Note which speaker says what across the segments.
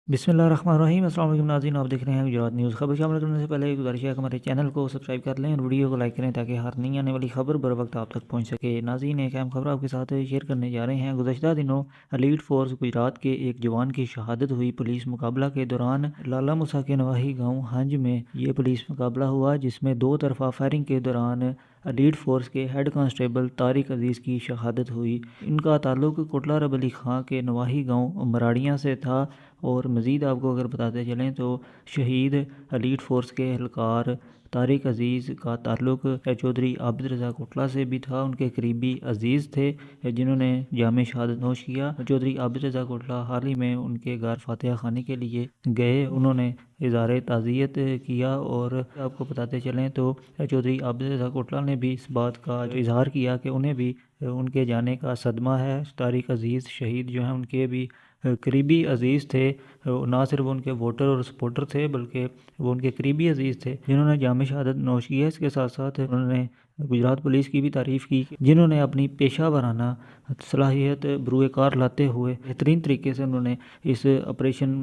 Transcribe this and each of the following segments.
Speaker 1: बिस्मिल्लाहिर्रहमानिर्रहीम। अस्सलाम वालेकुम नाज़रीन, आप देख रहे हैं गुजरात न्यूज़। खबर शामिल करने से पहले एक गुजारिश है कि हमारे चैनल को सब्सक्राइब कर लें और वीडियो को लाइक करें ताकि हर नई आने वाली खबर बर वक्त आप तक पहुंच सके। नाज़रीन, एक अहम खबर आपके साथ शेयर करने जा रहे हैं। गुज़श्ता दिनों एलीट फोर्स गुजरात के एक जवान की शहादत हुई। पुलिस मुकाबला के दौरान लाला मुसा के नवाही गाँव हंज में ये पुलिस मुकाबला हुआ, जिसमें दो तरफा फायरिंग के दौरान एलीट फोर्स के हेड कांस्टेबल तारिक अजीज़ की शहादत हुई। इनका ताल्लुक कोटला रब अली खां के नवाही गाँव मराड़ियाँ से था। और मज़ीद आपको अगर बताते चलें तो शहीद एलीट फोर्स के एहलकार तारिक अजीज़ का ताल्लुक चौधरी आबिद रज़ा कोटला से भी था। उनके करीबी अजीज़ थे जिन्होंने जाम शहादत नोश किया। चौधरी आबिद रज़ा कोटला हाल ही में उनके घर फातिहा खानी के लिए गए, उन्होंने इज़हार ताज़ियत किया। और आपको बताते चलें तो चौधरी आबिद रज़ा कोटला ने भी इस बात का इज़हार किया कि उन्हें भी उनके जाने का सदमा है। तारिक अजीज़ शहीद जो हैं उनके भी करीबी अजीज़ थे, ना सिर्फ उनके वोटर और सपोर्टर थे बल्कि वो उनके करीबी अजीज़ थे जिन्होंने जाम शहादत नोश की है। इसके साथ साथ उन्होंने गुजरात पुलिस की भी तारीफ़ की, जिन्होंने अपनी पेशा वाराना सलाहियत बरूए कार लाते हुए बेहतरीन तरीके से उन्होंने इस ऑपरेशन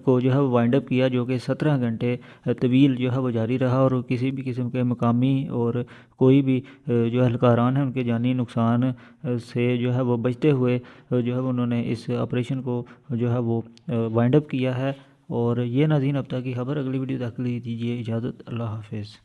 Speaker 1: को जो है वो वाइंड अप किया, जो कि 17 घंटे तवील जो है वो जारी रहा। और किसी भी किस्म के मकामी और कोई भी जो एहलकारान हैं उनके जानी नुकसान से जो है वो बचते हुए जो है उन्होंने इस ऑपरेशन को जो है वो वाइंड अप किया है। और ये नाज़रीन अब तक की खबर। अगली वीडियो तक के लिए दीजिए इजाज़त। अल्लाह हाफिज़।